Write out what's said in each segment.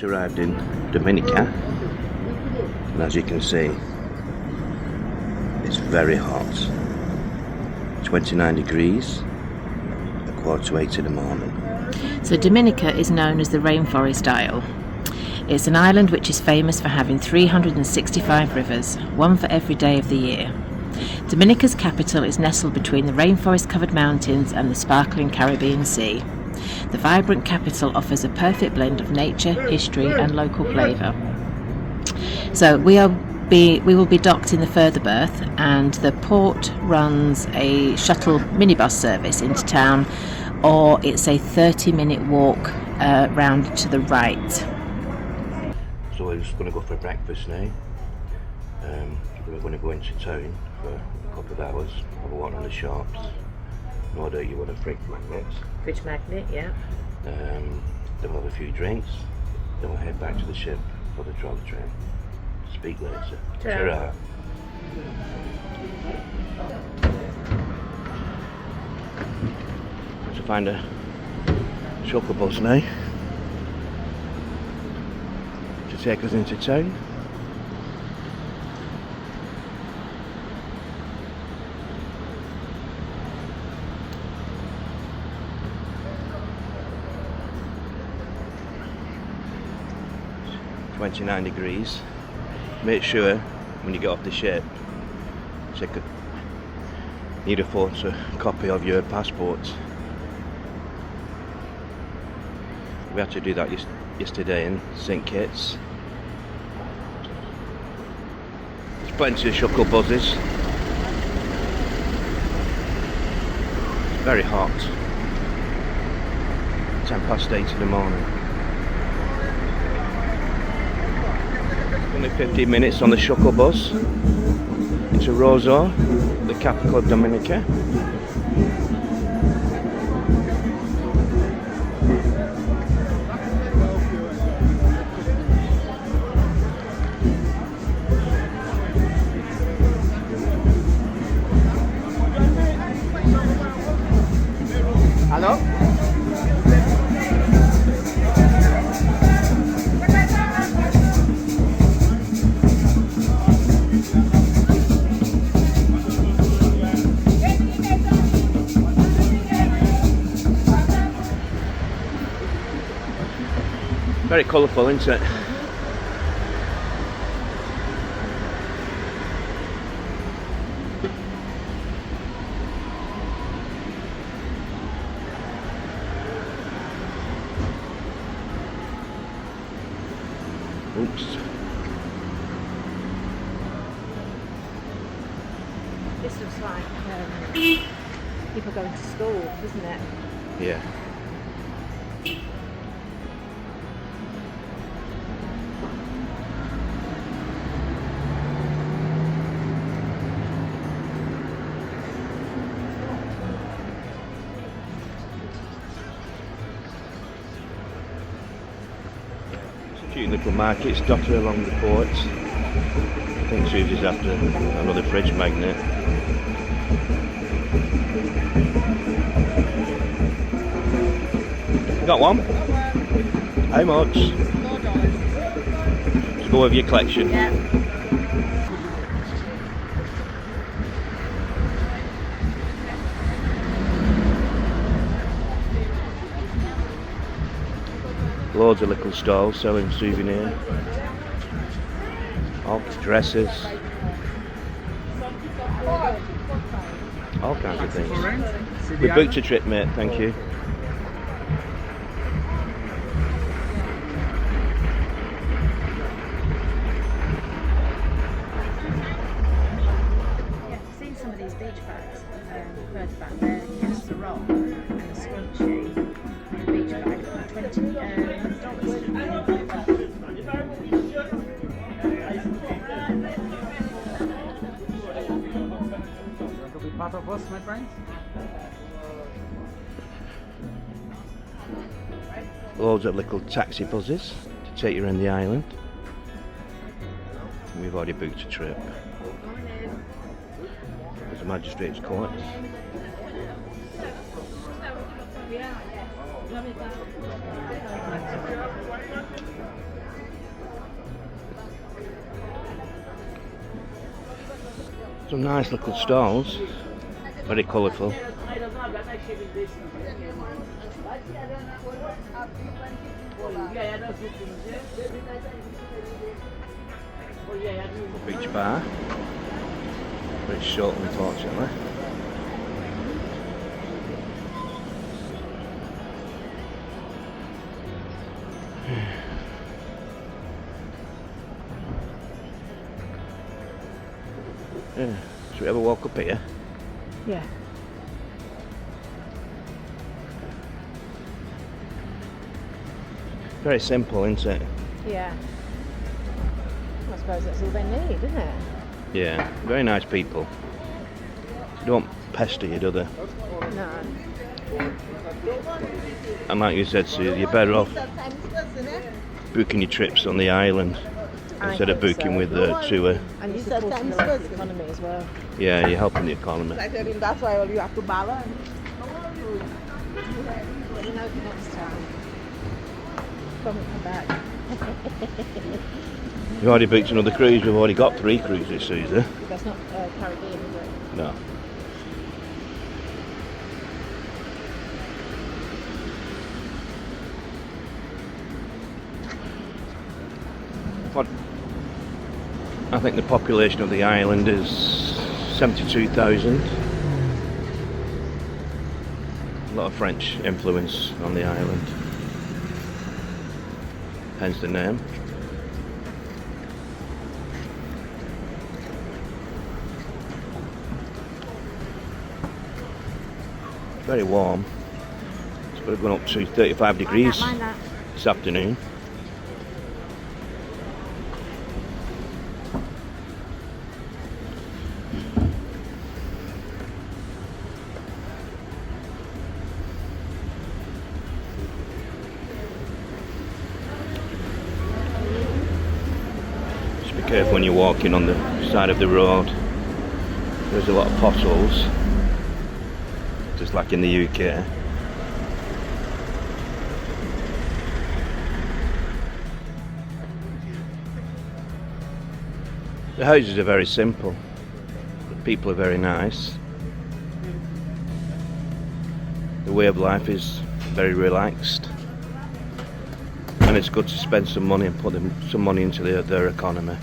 Just arrived in Dominica, and as you can see, it's very hot. 29 degrees, 7:45 in the morning. So Dominica is known as the Rainforest Isle. It's an island which is famous for having 365 rivers, one for every day of the year. Dominica's capital is nestled between the rainforest-covered mountains and the sparkling Caribbean Sea. The vibrant capital offers a perfect blend of nature, history and local flavour. So we will be docked in the further berth, and the port runs a shuttle minibus service into town, or it's a 30-minute walk round to the right. So we're just going to go for breakfast now. We're going to go into town for a couple of hours, have a walk on the shops. No doubt you want a fridge magnet. Fridge magnet, yeah. Then we'll have a few drinks. Then we'll head back to the ship for the trolley train. Speak later. Ta-ra. To find a shuttle bus now to take us into town. It's 29 degrees. Make sure when you get off the ship, need a photocopy of your passport. We had to do that yesterday in St Kitts. There's plenty of shuttle buses. It's very hot. 8:10 in the morning. Only 15 minutes on the shuttle bus into Roseau, the capital of Dominica. Hello? Very colourful, isn't it? Oops. This looks like people going to school, doesn't it? Yeah. Cute little markets dotted along the port. I think Susie's after another fridge magnet. You got one? How much? $4. To go with your collection. Yeah. Loads of little stalls selling souvenirs, all dresses, all kinds of things. We booked a trip, mate, thank you. Yeah, I've seen some of these beach bags further back there. Yes, the rock and the scrunchie and the beach bag for $20. Part of us, my friends. Loads of little taxi buses to take you around the island. We've already booked a trip. There's the Magistrates Court. Some nice little stalls, very colourful. Beach bar, very short unfortunately. Yeah. Should we ever walk up here? Yeah. Very simple, isn't it? Yeah. I suppose that's all they need, isn't it? Yeah, very nice people. They don't pester you, do they? No. And like you said, Sue, you're better off booking your trips on the island instead of booking with the tour. And you're supporting the local economy as well. Yeah, you're helping the economy. That's why you have to balance. Next time. Come back. You've already booked another cruise. We've already got 3 cruises, Susie. That's not Caribbean, is it? No. What? I think the population of the island is 72,000. A lot of French influence on the island. Hence the name. It's very warm. It's probably going up to 35 degrees this afternoon. Careful when you're walking on the side of the road. There's a lot of potholes, just like in the UK. The houses are very simple. The people are very nice. The way of life is very relaxed. And it's good to spend some money and put some money into their economy,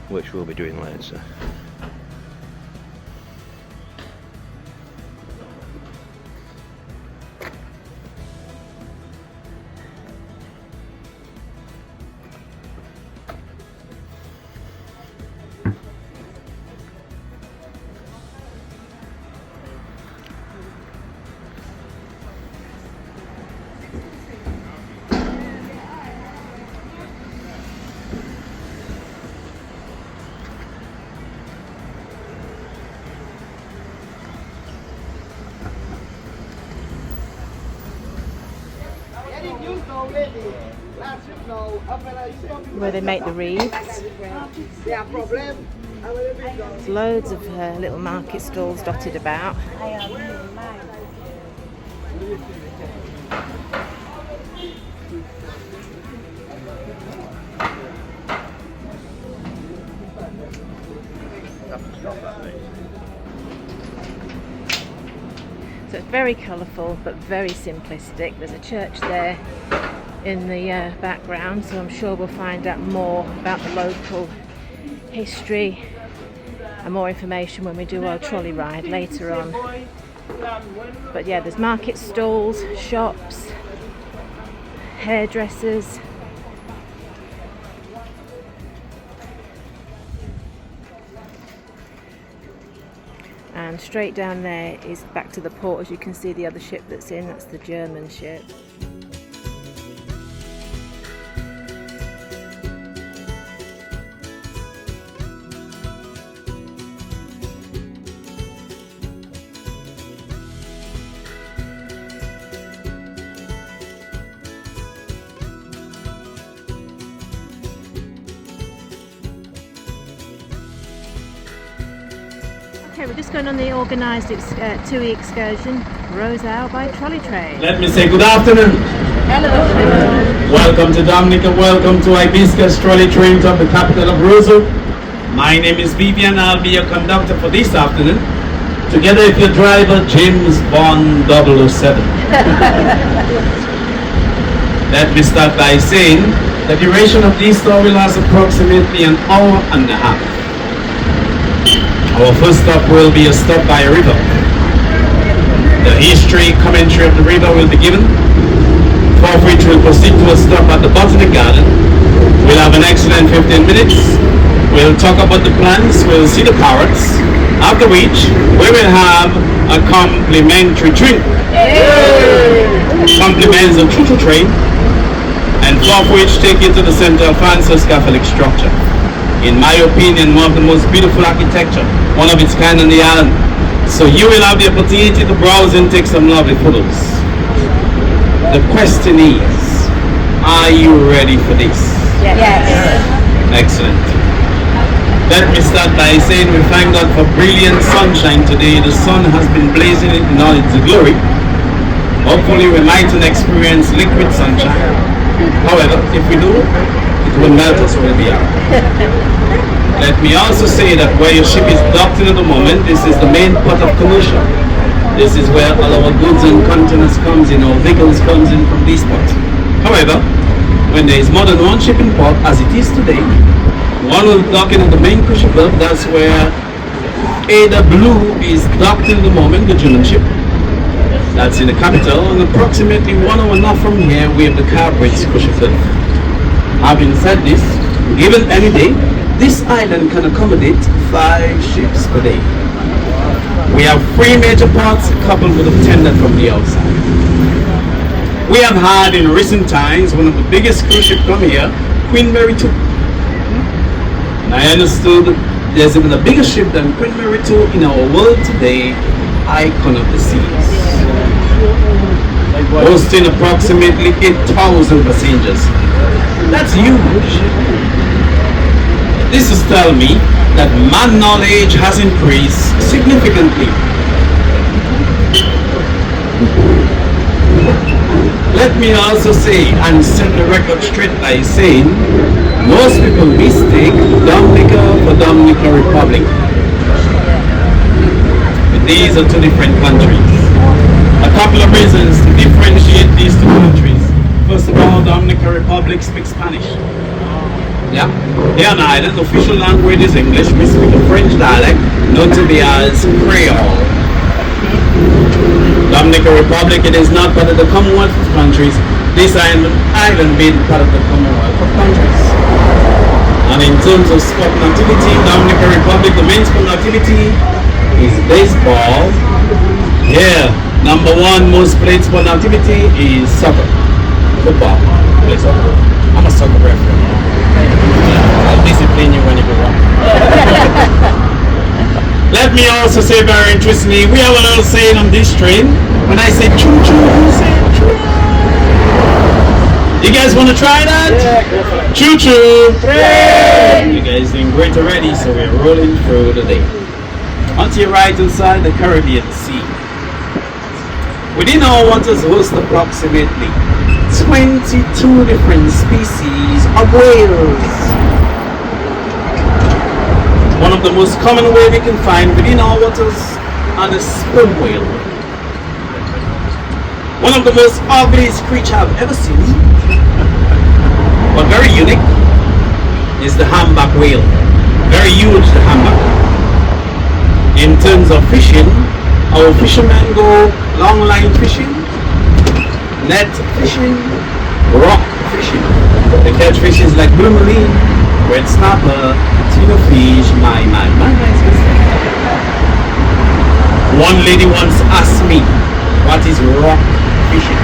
which we'll be doing later. Where they make the wreaths. There's loads of little market stalls dotted about. So it's very colourful but very simplistic. There's a church there in the background, so I'm sure we'll find out more about the local history and more information when we do our trolley ride later on. But yeah, there's market stalls, shops, hairdressers. And straight down there is back to the port. As you can see, the other ship that's in, that's the German ship. Okay, we're just going on the organised TUI excursion, Roseau by trolley train. Let me say good afternoon. Hello. Welcome to Dominica, welcome to Hibiscus trolley train to the capital of Roseau. My name is Vivian. I'll be your conductor for this afternoon, together with your driver, James Bond 007. Let me start by saying the duration of this tour will last approximately an hour and a half. Our first stop will be a stop by a river. The history commentary of the river will be given, for which we'll proceed to a stop at the Botanic Garden. We'll have an excellent 15 minutes. We'll talk about the plants, we'll see the parrots, after which we will have a complimentary drink. Compliments of choo-choo train, and for which take you to the center of Francis Catholic structure. In my opinion, one of the most beautiful architecture, one of its kind on the island. So you will have the opportunity to browse and take some lovely photos. The question is, are you ready for this? Yes. Excellent. Let me start by saying we thank God for brilliant sunshine today. The sun has been blazing in all its glory. Hopefully we mightn't experience liquid sunshine. However, if we do, it will melt us, we'll be out. Let me also say that where your ship is docked in at the moment, this is the main port of commercial. This is where all our goods and containers comes in, our vehicles comes in from this port. However, when there is more than one shipping port, as it is today, one will dock in at the main cruise ship berth. That's where Ada Blue is docked in the moment, the German ship. That's in the capital, and approximately 1 hour north from here, we have the Carbridge cruise ship berth. Having said this, given any day, this island can accommodate 5 ships per day. We have 3 major ports coupled with a tender from the outside. We have had in recent times one of the biggest cruise ships come here, Queen Mary 2. And I understood there's even a bigger ship than Queen Mary 2 in our world today, Icon of the Seas, hosting approximately 8,000 passengers. That's huge. This is telling me that man knowledge has increased significantly. Let me also say and set the record straight by saying most people mistake Dominica for Dominican Republic. But these are 2 different countries. A couple of reasons to differentiate these 2 countries. First of all, Dominican Republic speaks Spanish. Yeah, here on island, the official language is English. We speak a French dialect, notably as Creole. Dominican Republic, it is not part of the Commonwealth of countries. This island being part of the Commonwealth of countries. And in terms of sport and activity, Dominican Republic, the main sport and activity is baseball. Here, number 1 most played sport and activity is soccer. Football. Play soccer. I'm a soccer referee. I'll discipline you when you go wrong. Let me also say very interestingly, we have a little saying on this train. When I say choo choo, you say choo. You guys want to try that? Yeah, choo choo. You guys doing great already, so we're rolling through the day. Onto your right hand side, the Caribbean Sea. Within our waters host approximately 22 different species of whales. One of the most common whales we can find within our waters are the sperm whale. One of the most ugliest creatures I've ever seen, but very unique, is the humpback whale. Very huge, the humpback. In terms of fishing, our fishermen go long line fishing, net fishing, rock fishing. They catch fishes like blue marine, red snapper, tuna fish, my. One lady once asked me, what is rock fishing?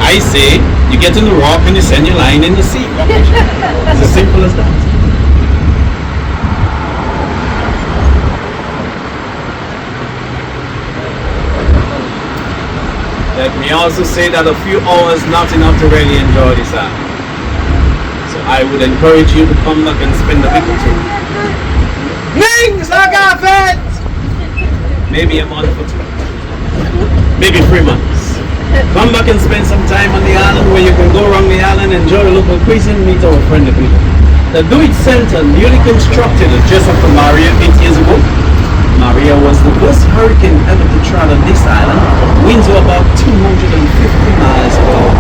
I say, you get in the rock and you send your line in the sea. Rock fishing. It's as simple as that. Let me also say that a few hours not enough to really enjoy this island. So I would encourage you to come back and spend a week or 2. Nings, I got it! Maybe a month or 2. Maybe 3 months. Come back and spend some time on the island where you can go around the island, enjoy the local cuisine, meet our friendly people. The Do-It Center, newly constructed just after Maria 8 years ago. Maria was the worst hurricane ever to travel this island. Winds were about 250 miles per hour.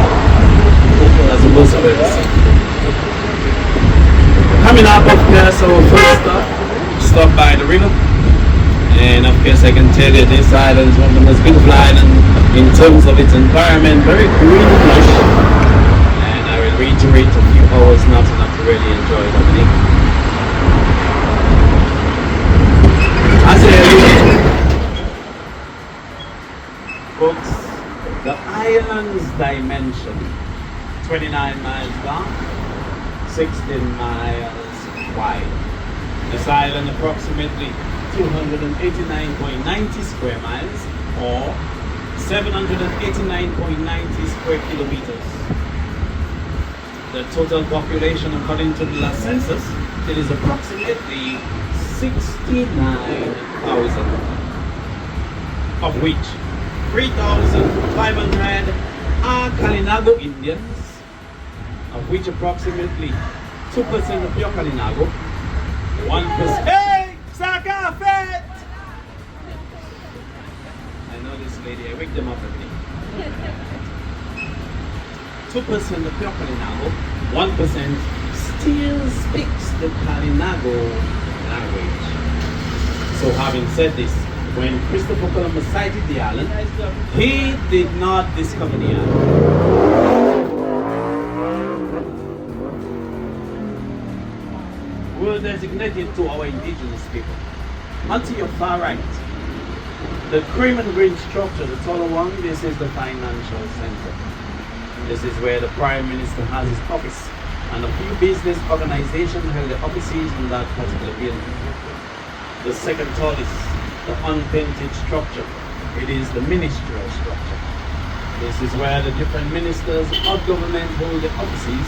That's the worst I've ever seen. Coming up, of course, our first stop by the river. And of course, I can tell you this island is one of the most beautiful islands in terms of its environment, very green and lush. And I will reiterate a few hours now to really enjoy Dominique. As I alluded, folks, the island's dimension, 29 miles long, 16 miles wide. This island approximately 289.90 square miles or 789.90 square kilometers. The total population according to the last census, it is approximately 69,000, of which 3,500 are Kalinago Indians, of which approximately 2% of pure Kalinago, 1%. Hey! Saka Fett! I know this lady, I wake them up every day. 2% of pure Kalinago, 1% still speaks the Kalinago language. So having said this, when Christopher Columbus sighted the island, he did not discover the island. We're designated to our indigenous people. Onto your far right, the cream and green structure, the taller one, this is the financial center. This is where the Prime Minister has his office, and a few business organizations have their offices in that particular building. The second tallest, the unpainted structure, it is the ministerial structure. This is where the different ministers of government hold their offices,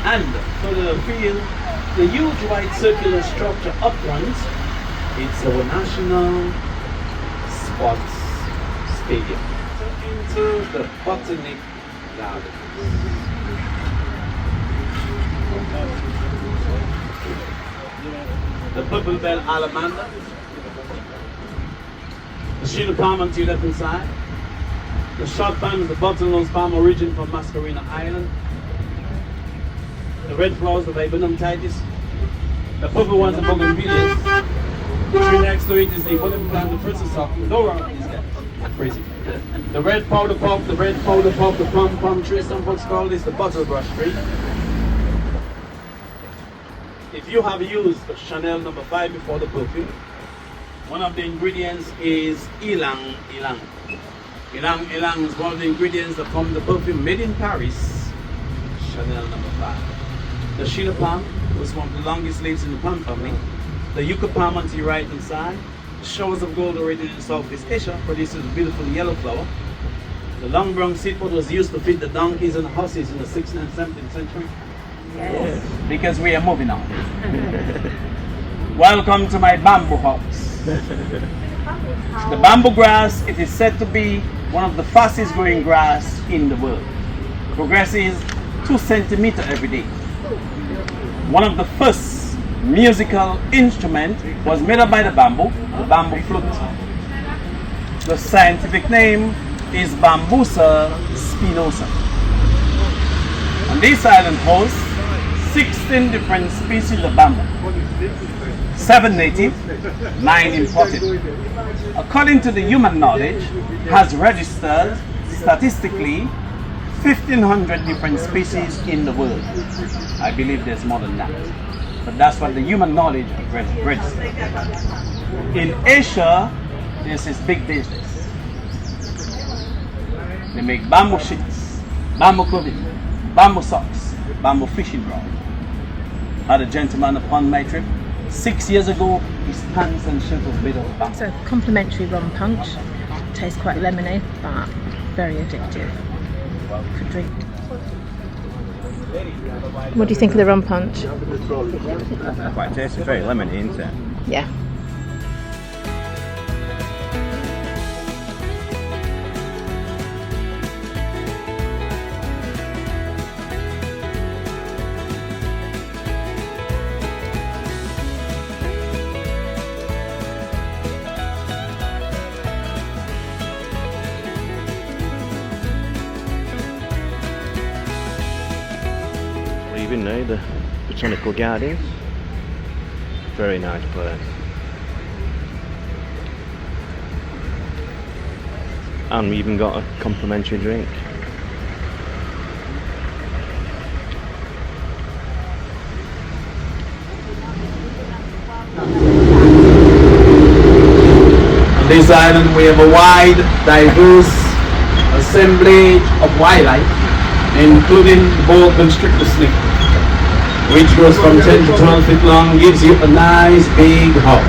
and further afield, the huge white circular structure up front, it's our national sports stadium. Into the Botanic Garden. The purple bell alamander, the Sheila palm on the left hand side, the short palm is the bottlenose palm origin from Mascarena Island, the red flowers, the viburnum titis, the purple ones, the bougainvilleas, the tree next to it is the wooden plant, the princess of no wrong with this guy. Crazy. The red powder puff, the pom tree, some folks call this the butterbrush tree. If you have used the Chanel No. 5 before the perfume, one of the ingredients is ylang ylang. Ylang ylang is one of the ingredients that form the perfume made in Paris, Chanel No. 5. The Sheila palm was one of the longest leaves in the palm family. The yucca palm on the right hand side. The showers of gold originated in Southeast Asia produces a beautiful yellow flower. The long brown seed pod was used to feed the donkeys and the horses in the 16th and 17th century. Yes. Because we are moving on. Welcome to my bamboo house. The bamboo grass, it is said to be one of the fastest growing grass in the world. Progresses 2 centimeters every day. One of the first musical instrument was made up by the bamboo flute. The scientific name is Bambusa spinosa. And this island hosts 16 different species of bamboo. 7 native, 9 imported. According to the human knowledge, has registered statistically 1,500 different species in the world. I believe there's more than that. But that's what the human knowledge registered. In Asia, this is big business. They make bamboo sheets, bamboo clothing, bamboo socks, bamboo fishing rod. Had a gentleman upon my trip 6 years ago, his pants and shirt was made of bamboo. So complimentary rum punch. Tastes quite lemony, but very addictive. Could drink. What do you think of the rum punch? Quite tasty, very lemony, isn't it? Yeah. room now, the Botanical Gardens. Very nice place. And we even got a complimentary drink. On this island we have a wide, diverse assemblage of wildlife, including boa constrictor snake, which goes from 10 to 12 feet long, gives you a nice big hug.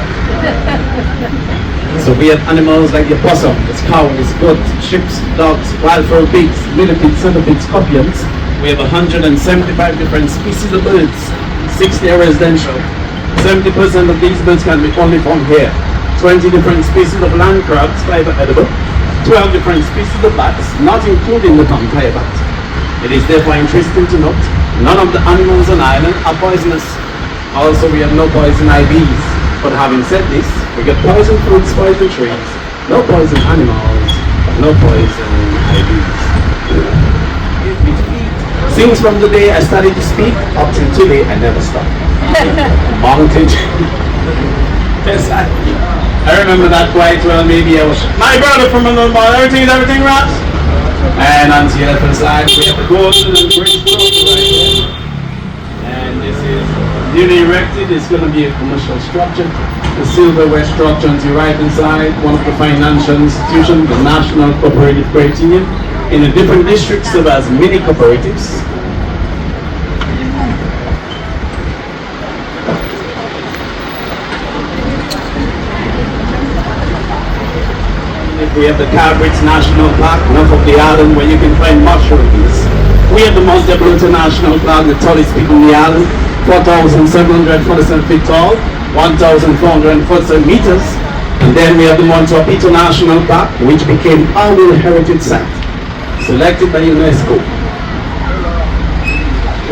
So we have animals like the opossum, the cows, goats, sheep, dogs, wild fur pigs, millipedes, centipedes, scorpions. We have 175 different species of birds, 60 are residential. 70% of these birds can be only found here. 20 different species of land crabs, 5 are edible. 12 different species of bats, not including the vampire bat. It is therefore interesting to note, none of the animals on the island are poisonous. Also, we have no poison IVs. But having said this, we get poison fruits, poison trees, no poison animals, no poison IVs. Since from the day I started to speak up till today, I never stopped. Mountain. Yes, I remember that quite well. Maybe I was my brother from another bar. Everything is everything, right? And on the other side, we have the golden and green structure right here. And this is newly erected. It's going to be a commercial structure. The silverware structure on the right hand side, one of the financial institutions, the National Cooperative Credit Union, in the different districts serve as mini cooperatives. We have the Cabrit's National Park, north of the island, where you can find mushrooms. We have the Mount Debrota National Park, the tallest peak on the island, 4,747 feet tall, 1,447 meters. And then we have the Mount Wapito National Park, which became our World Heritage Site, selected by UNESCO.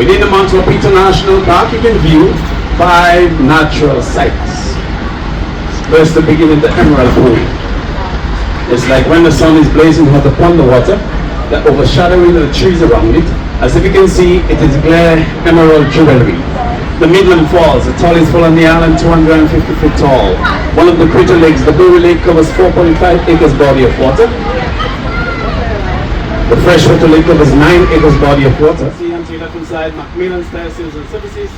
Within the Mount Wapito National Park, you can view 5 natural sites. First, to begin with the Emerald Pool. It's like when the sun is blazing hot upon the water, the overshadowing of the trees around it. As if you can see, it is clear emerald jewelry. The Midland Falls, the tallest fall on the island, 250 feet tall. One of the crater lakes, the Bowie Lake, covers 4.5 acres body of water. The freshwater lake covers 9 acres body of water. See on the left side, Macmillan Style Sales and Services.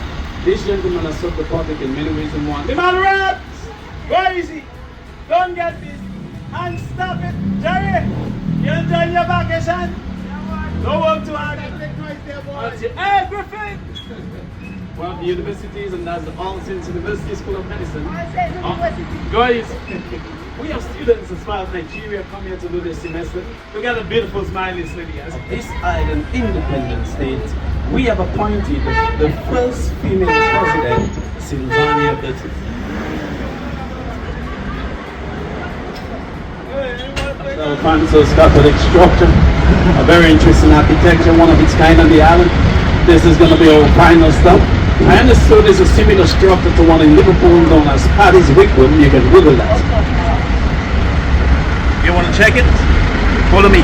These gentlemen have served the public in many ways and one. Demand reps! Go easy! Don't get this! And stop it, Jerry! You enjoying your vacation? Don't work too hard. Hey, Griffin! One of the universities, and that's the All Saints University School of Medicine. Guys, we have students as far as Nigeria come here to do this semester. Look at the beautiful smiling lady. As this island independent state, we have appointed the first female president, Sylvania Burton. So Francis Catholic structure, a very interesting architecture, one of its kind on the island. This is going to be our final stop. I understood there's a similar structure to one in Liverpool known as Paddy's Wigwam. You can Google that. You want to check it? Follow me.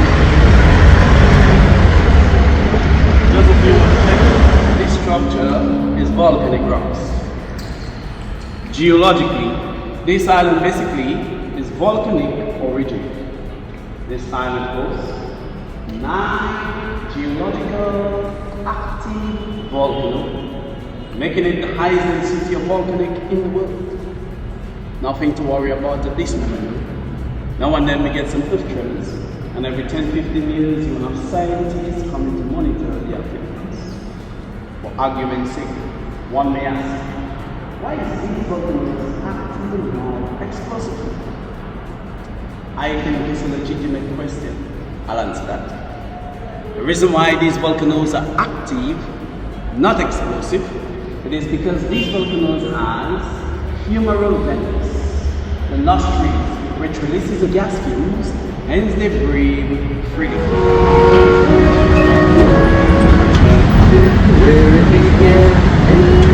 Just if you want to check it. This structure is volcanic rocks. Geologically, this island basically is volcanic origin. This island hosts 9 geological active volcanoes, making it the highest density of volcanic in the world. Nothing to worry about at this moment. Now and then we get some earth tremors, and every 10-15 years you will have scientists coming to monitor the activities. For argument's sake, one may ask, why is these volcanoes active now explosively? I think it's a legitimate question. I'll answer that. The reason why these volcanoes are active, not explosive, it is because these volcanoes have humoral vents, the nostrils, which releases the gas fumes, hence they breathe freely.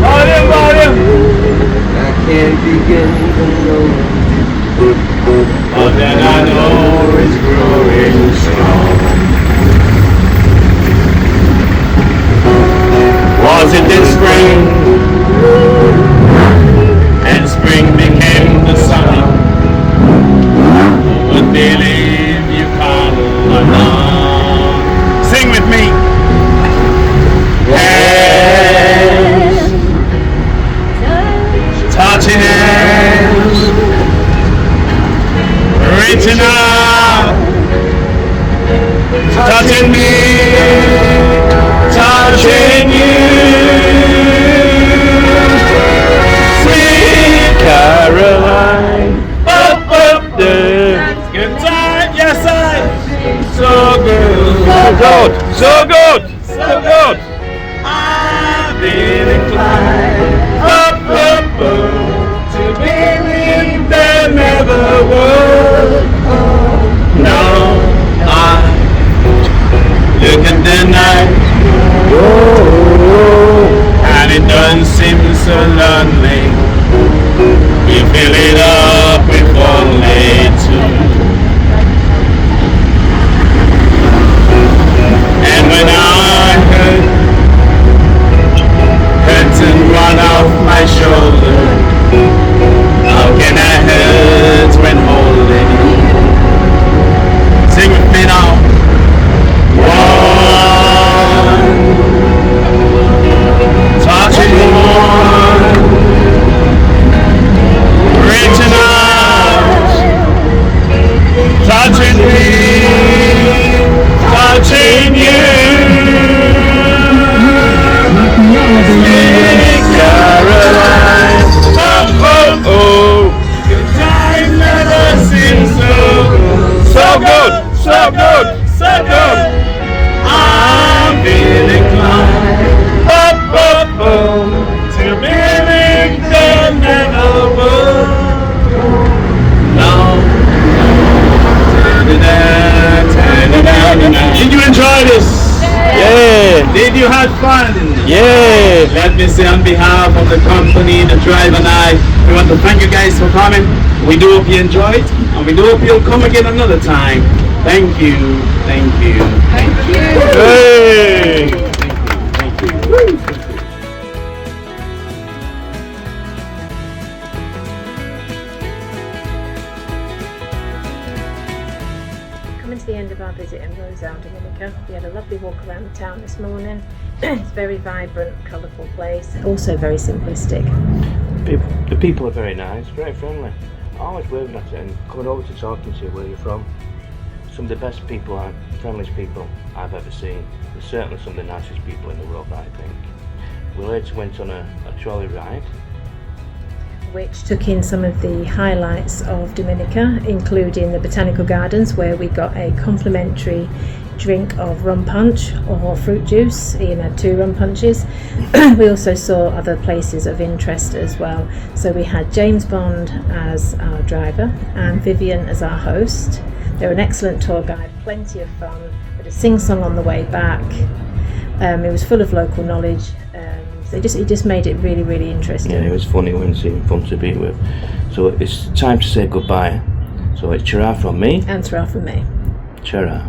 I can't begin to know. But then I know it's growing strong. 'cause it is spring, and spring became the summer. But believe you can't along. Sing with me. Hands, touching hands, reaching out, touching me, touching you. Sweet Caroline, up there. Good time, yes I. So good, so good, so good. I'm feeling inclined, up, to believe there never was. No, I look at the night, and it doesn't seem so lonely. You fill it up with only two. And when I heard curtain run off my shoulder, how can I hurt when holding you? Sing with me now. One, touching one, reaching out, touching me, touching you. Sweet Caroline, oh, good time never seems so good. So good, so good, so good. I'm feeling inclined, to believe there never was. No. Did you enjoy this? Yeah. Did you have fun? Yeah. Let me say on behalf of the company, the drive and I, we want to thank you guys for coming. We do hope you enjoyed, and we do hope you'll come again another time. Thank you. Thank you. Thank you. Hey. Thank you. Coming to the end of our visit in Roseau Dominica, we had a lovely walk around the town this morning. It's a very vibrant, colourful place, also very simplistic. The people are very nice, very friendly. Always waving at you and coming over to talking to you where you're from. Some of the best people and friendliest people I've ever seen. They're certainly some of the nicest people in the world, I think. We later went on a trolley ride, which took in some of the highlights of Dominica, including the botanical gardens, where we got a complimentary drink of rum punch or fruit juice. Ian had 2 rum punches. We also saw other places of interest as well. So we had James Bond as our driver and Vivian as our host. They're an excellent tour guide, plenty of fun, but a sing-song on the way back. It was full of local knowledge. It just made it really, really interesting. Yeah, it was funny when seeing fun to be with. So it's time to say goodbye. So it's ta-ra from me. And ta-ra from me. Ta-ra.